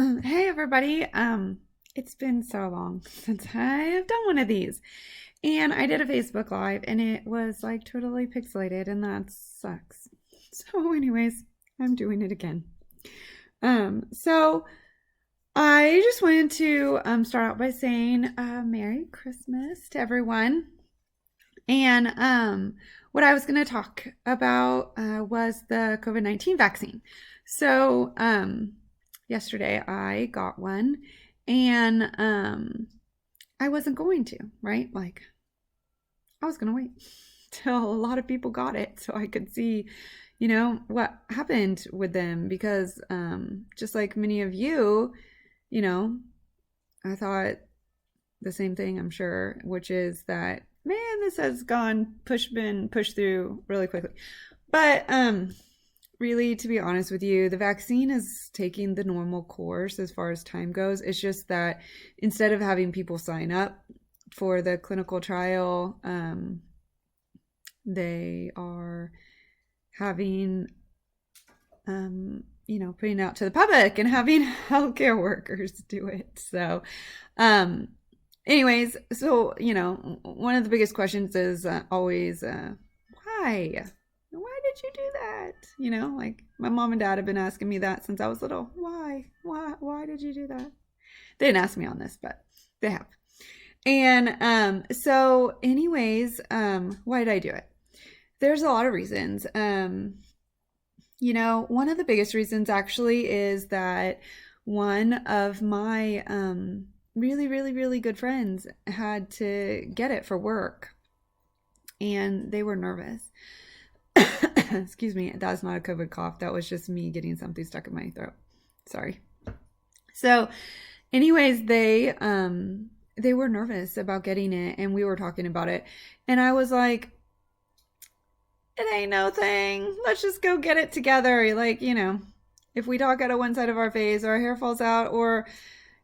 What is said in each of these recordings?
Hey everybody. It's been so long since I have done one of these. And I did a Facebook Live and it was like totally pixelated and that sucks. So anyways, I'm doing it again. So I just wanted to start out by saying Merry Christmas to everyone. And what I was going to talk about was the COVID-19 vaccine. So yesterday I got one and I wasn't going to, right? Like I was going to wait till a lot of people got it so I could see, what happened with them because just like many of you, you know, I thought the same thing, I'm sure, which is that man, this has been pushed through really quickly. But really, to be honest with you, the vaccine is taking the normal course as far as time goes. It's just that instead of having people sign up for the clinical trial, they are having putting it out to the public and having healthcare workers do it. So anyways, so one of the biggest questions is always why did you do that? Like my mom and dad have been asking me that since I was little. Why did you do that? They didn't ask me on this, but they have. And so anyways, why did I do it? There's a lot of reasons. One of the biggest reasons actually is that one of my really, really, really good friends had to get it for work and they were nervous. Excuse me, that was not a COVID cough. That was just me getting something stuck in my throat. Sorry. So anyways, they were nervous about getting it and we were talking about it. And I was like, it ain't no thing. Let's just go get it together. Like, if we talk out of one side of our face or our hair falls out or,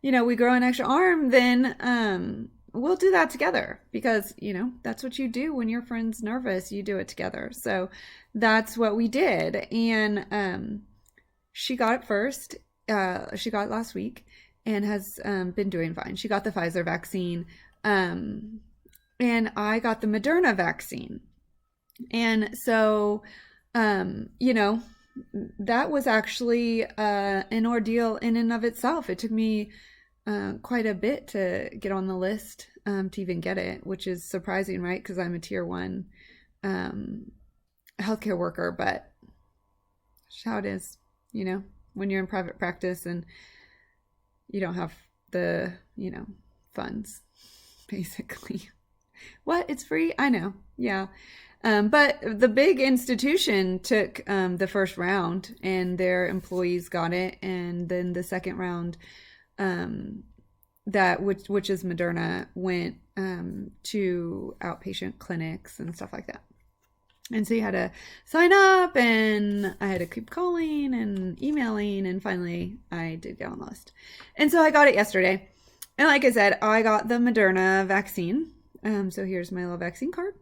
we grow an extra arm, then we'll do that together because, that's what you do when your friend's nervous. You do it together. So that's what we did. And she got it first. She got it last week and has been doing fine. She got the Pfizer vaccine. And I got the Moderna vaccine. And so, that was actually an ordeal in and of itself. It took me quite a bit to get on the list to even get it, which is surprising, right? Because I'm a tier 1 healthcare worker, but that's how it is, when you're in private practice and you don't have the, funds, basically. What? It's free? I know. Yeah. But the big institution took the first round and their employees got it. And then the second round, which is Moderna, went to outpatient clinics and stuff like that. And so you had to sign up and I had to keep calling and emailing. And finally, I did get on the list. And so I got it yesterday. And like I said, I got the Moderna vaccine. So here's my little vaccine card.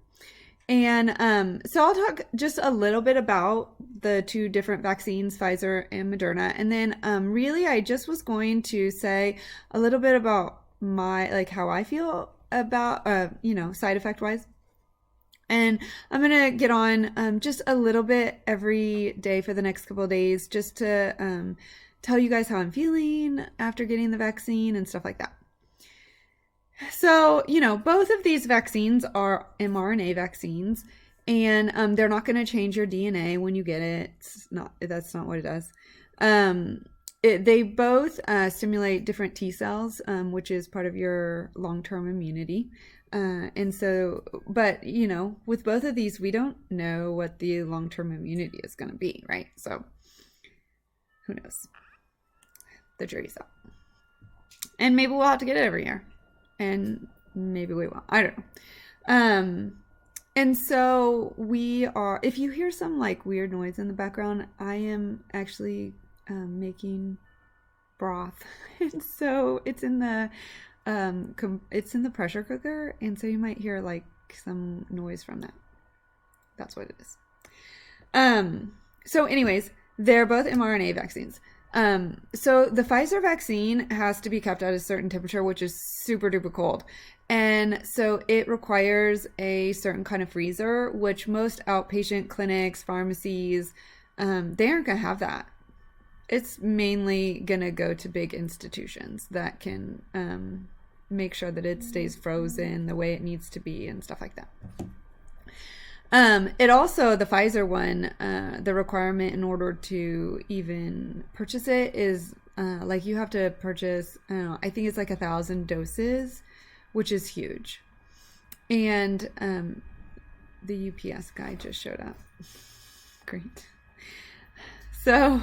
And so I'll talk just a little bit about the two different vaccines, Pfizer and Moderna. And then really I just was going to say a little bit about how I feel about, side effect wise. And I'm going to get on just a little bit every day for the next couple of days just to tell you guys how I'm feeling after getting the vaccine and stuff like that. So, both of these vaccines are mRNA vaccines, and they're not going to change your DNA when you get it. That's not what it does. They both stimulate different T cells, which is part of your long-term immunity. And so, but, with both of these, we don't know what the long-term immunity is going to be, right? So, who knows? The jury's out. And maybe we'll have to get it every year. And maybe we won't. I don't know. And so we are, if you hear some like weird noise in the background, I am actually making broth. And so it's in the pressure cooker. And so you might hear like some noise from that. That's what it is. So anyways, they're both mRNA vaccines. So the Pfizer vaccine has to be kept at a certain temperature, which is super duper cold. And so it requires a certain kind of freezer, which most outpatient clinics, pharmacies, they aren't going to have that. It's mainly going to go to big institutions that can make sure that it stays frozen the way it needs to be and stuff like that. It also, the Pfizer one, the requirement in order to even purchase it is like you have to purchase, I don't know, I think it's like 1,000 doses, which is huge. And the UPS guy just showed up. Great. So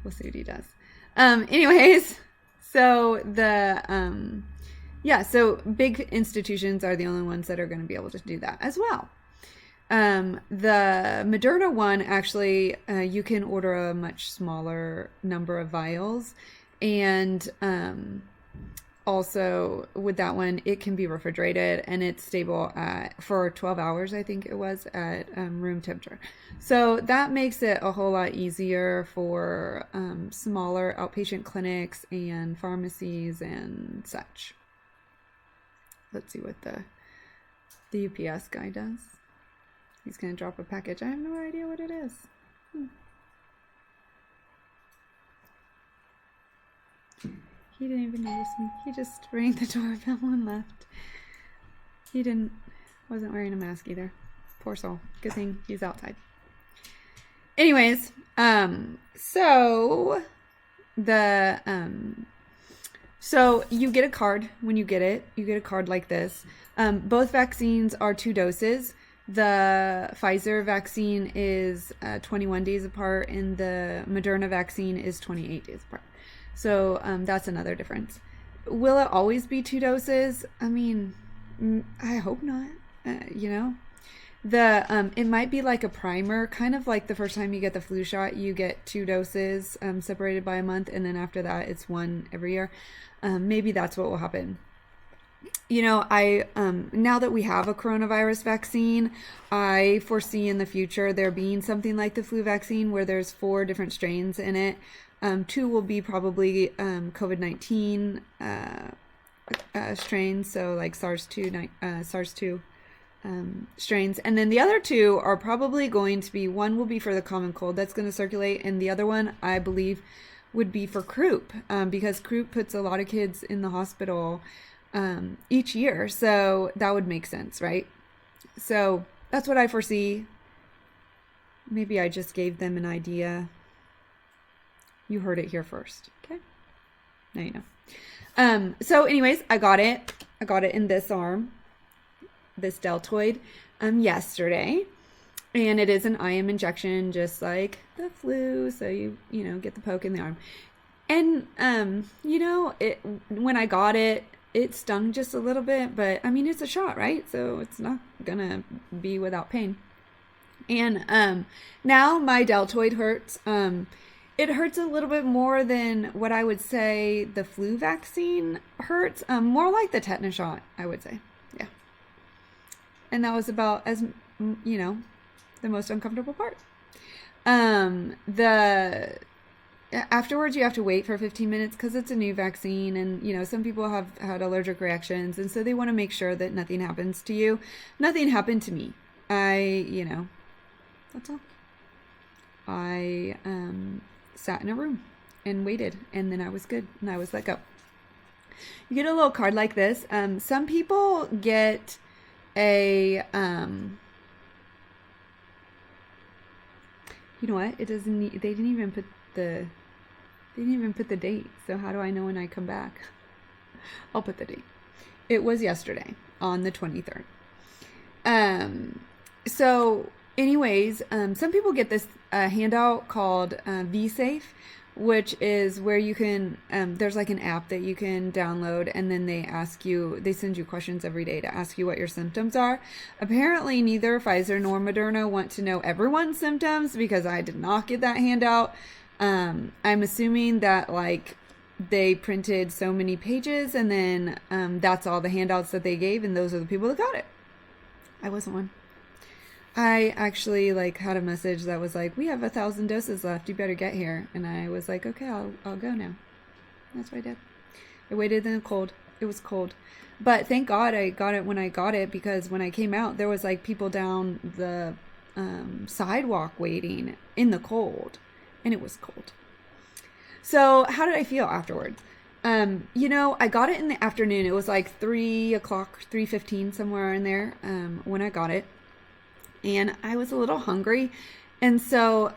we'll see what he does. Anyways, so so big institutions are the only ones that are going to be able to do that as well. The Moderna one, actually, you can order a much smaller number of vials. And also with that one, it can be refrigerated and it's stable for 12 hours, I think it was, at room temperature. So that makes it a whole lot easier for smaller outpatient clinics and pharmacies and such. Let's see what the UPS guy does. He's going to drop a package. I have no idea what it is. He didn't even notice me. He just rang the doorbell and left. He wasn't wearing a mask either. Poor soul. Good thing he's outside. Anyways, so you get a card when you get it. You get a card like this. Both vaccines are 2 doses. The Pfizer vaccine is 21 days apart, and the Moderna vaccine is 28 days apart. So that's another difference. Will it always be 2 doses? I mean, I hope not. It might be like a primer, kind of like the first time you get the flu shot, you get 2 doses separated by a month, and then after that, it's 1 every year. Maybe that's what will happen. I now that we have a coronavirus vaccine, I foresee in the future there being something like the flu vaccine where there's 4 different strains in it. 2 will be probably COVID-19 strains, so like SARS-2 strains, and then the other 2 are probably going to be, one will be for the common cold that's going to circulate, and the other one I believe would be for croup, because croup puts a lot of kids in the hospital each year, so that would make sense, right? So that's what I foresee. Maybe I just gave them an idea. You heard it here first. Okay, now you know. So anyways, I got it in this arm, this deltoid, yesterday, and it is an IM injection, just like the flu, so you get the poke in the arm. And when I got it stung just a little bit, but I mean, it's a shot, right? So it's not gonna be without pain. And now my deltoid hurts. It hurts a little bit more than what I would say the flu vaccine hurts. More like the tetanus shot, I would say. Yeah. And that was about as, the most uncomfortable part. Afterwards, you have to wait for 15 minutes because it's a new vaccine, and some people have had allergic reactions, and so they want to make sure that nothing happens to you. Nothing happened to me. That's all. I sat in a room and waited, and then I was good, and I was let go. You get a little card like this. Some people get a you know what? It doesn't. They didn't even put the date. So how do I know when I come back? I'll put the date. It was yesterday on the 23rd. So anyways, some people get this handout called VSafe, which is where you can, there's like an app that you can download, and then they send you questions every day to ask you what your symptoms are. Apparently neither Pfizer nor Moderna want to know everyone's symptoms, because I did not get that handout. I'm assuming that they printed so many pages, and then that's all the handouts that they gave, and those are the people that got it. I wasn't one. I actually like had a message that was like, we have 1,000 doses left. You better get here. And I was like, okay, I'll go now. That's what I did. I waited in the cold. It was cold. But thank God I got it when I got it, because when I came out, there was like people down the sidewalk waiting in the cold, and it was cold. So how did I feel afterwards? I got it in the afternoon. It was like 3 o'clock, 3:15, somewhere in there, when I got it. And I was a little hungry. And so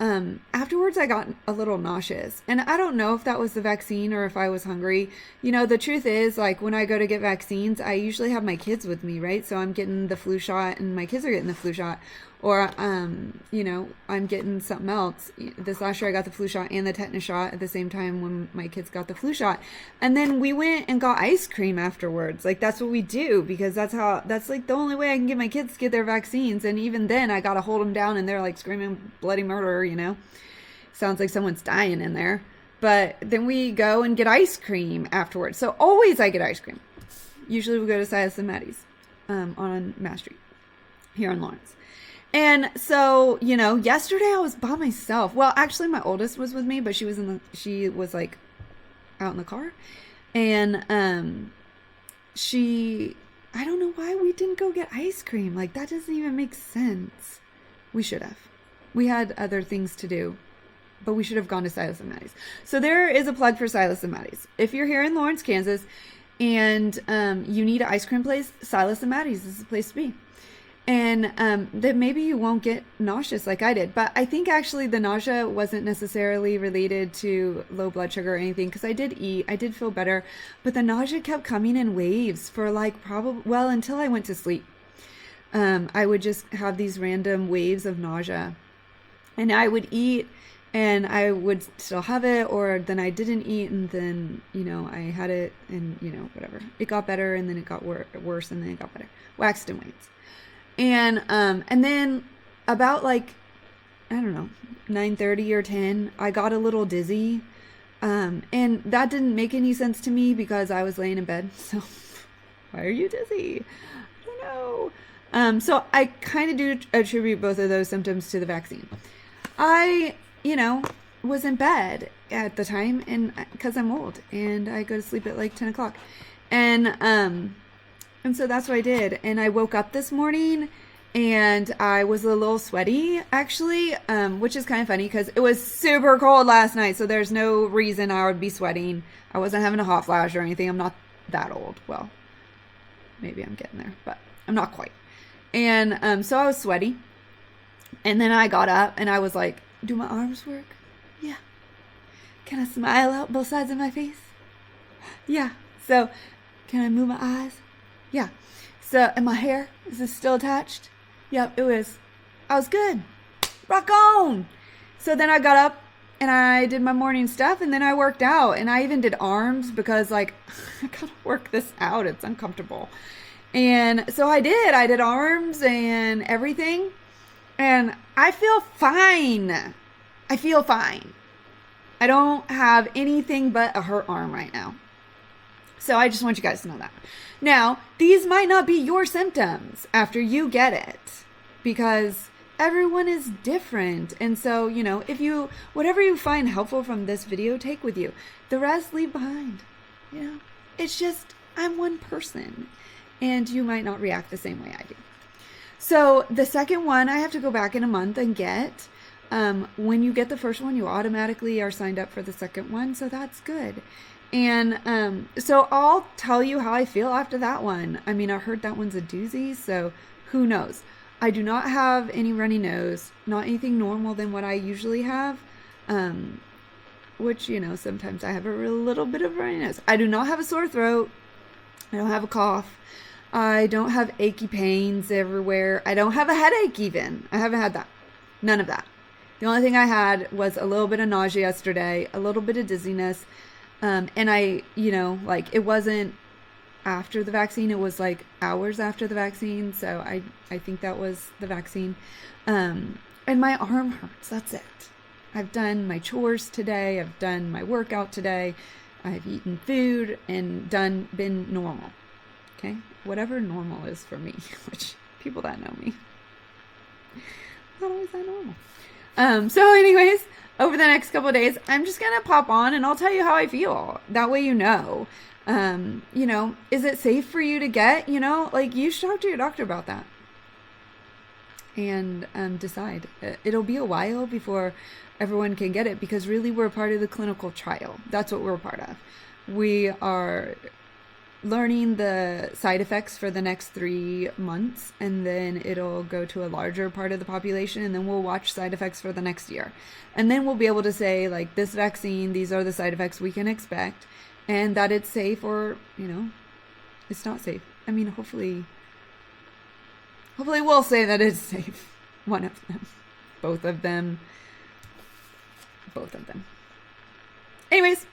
afterwards, I got a little nauseous. And I don't know if that was the vaccine or if I was hungry. The truth is, like, when I go to get vaccines, I usually have my kids with me, right? So I'm getting the flu shot and my kids are getting the flu shot. Or, I'm getting something else. This last year, I got the flu shot and the tetanus shot at the same time when my kids got the flu shot. And then we went and got ice cream afterwards. Like, that's what we do, because that's like the only way I can get my kids to get their vaccines. And even then, I got to hold them down and they're like screaming bloody murder, Sounds like someone's dying in there. But then we go and get ice cream afterwards. So always I get ice cream. Usually we go to Silas and Maddie's on Mass Street here in Lawrence. And so, yesterday I was by myself. Well, actually my oldest was with me, but she was like out in the car. And I don't know why we didn't go get ice cream. Like, that doesn't even make sense. We should have. We had other things to do, but we should have gone to Silas and Maddie's. So there is a plug for Silas and Maddie's. If you're here in Lawrence, Kansas, and you need an ice cream place, Silas and Maddie's is the place to be. And that maybe you won't get nauseous like I did. But I think actually the nausea wasn't necessarily related to low blood sugar or anything, because I did eat. I did feel better. But the nausea kept coming in waves for until I went to sleep. I would just have these random waves of nausea. And I would eat and I would still have it, or then I didn't eat and then, I had it and, whatever. It got better and then it got worse and then it got better. Waxed and wanes. And then about 9:30 or 10, I got a little dizzy. And that didn't make any sense to me because I was laying in bed. So why are you dizzy? I don't know. So I kind of do attribute both of those symptoms to the vaccine. I, was in bed at the time, and because I'm old and I go to sleep at 10 o'clock. And so that's what I did. And I woke up this morning and I was a little sweaty, actually, which is kind of funny because it was super cold last night. So there's no reason I would be sweating. I wasn't having a hot flash or anything. I'm not that old. Well, maybe I'm getting there, but I'm not quite. And so I was sweaty. And then I got up and I was like, do my arms work? Yeah. Can I smile out both sides of my face? Yeah. So can I move my eyes? Yeah. So, and my hair, is it still attached? Yep, it was. I was good. Rock on. So then I got up and I did my morning stuff and then I worked out and I even did arms because I gotta work this out. It's uncomfortable. And so I did arms and everything. And I feel fine. I feel fine. I don't have anything but a hurt arm right now. So I just want you guys to know that. Now, these might not be your symptoms after you get it because everyone is different. And so, whatever you find helpful from this video, take with you. The rest, leave behind. It's just, I'm one person and you might not react the same way I do. So the second one, I have to go back in a month and get. When you get the first one, you automatically are signed up for the second one. So that's good. And so I'll tell you how I feel after that one. I mean, I heard that one's a doozy, so who knows? I do not have any runny nose, not anything normal than what I usually have, which, sometimes I have a little bit of runny nose. I do not have a sore throat. I don't have a cough. I don't have achy pains everywhere. I don't have a headache even. I haven't had that. None of that. The only thing I had was a little bit of nausea yesterday, a little bit of dizziness. And I, it wasn't after the vaccine. It was hours after the vaccine. So I think that was the vaccine. And my arm hurts. That's it. I've done my chores today. I've done my workout today. I've eaten food and been normal. Okay. Whatever normal is for me, which people that know me. Not always that normal. So anyways, over the next couple of days, I'm just going to pop on and I'll tell you how I feel. That way you know. Is it safe for you to get? Like you should talk to your doctor about that. And decide. It'll be a while before everyone can get it because really we're part of the clinical trial. That's what we're a part of. We are learning the side effects for the next 3 months, and then it'll go to a larger part of the population, and then we'll watch side effects for the next year. And then we'll be able to say, like, this vaccine, these are the side effects we can expect, and that it's safe or, it's not safe. I mean, hopefully we'll say that it's safe. One of them. Both of them. Anyways,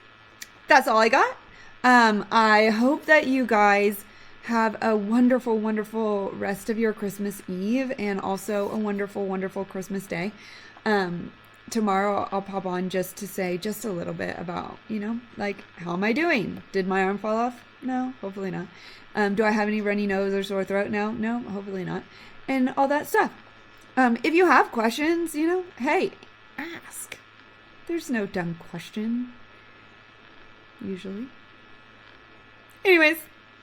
that's all I got. I hope that you guys have a wonderful, wonderful rest of your Christmas Eve and also a wonderful, wonderful Christmas Day. Tomorrow I'll pop on just to say just a little bit about, like, how am I doing? Did my arm fall off? No, hopefully not. Do I have any runny nose or sore throat now? No, hopefully not. And all that stuff. If you have questions, hey, ask. There's no dumb question. Usually. Anyways,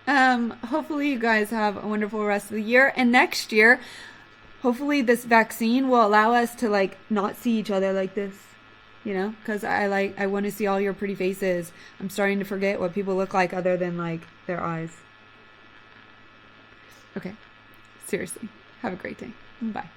hopefully you guys have a wonderful rest of the year. And next year, hopefully this vaccine will allow us to, like, not see each other like this. Because I want to see all your pretty faces. I'm starting to forget what people look like other than, like, their eyes. Okay. Seriously. Have a great day. Bye.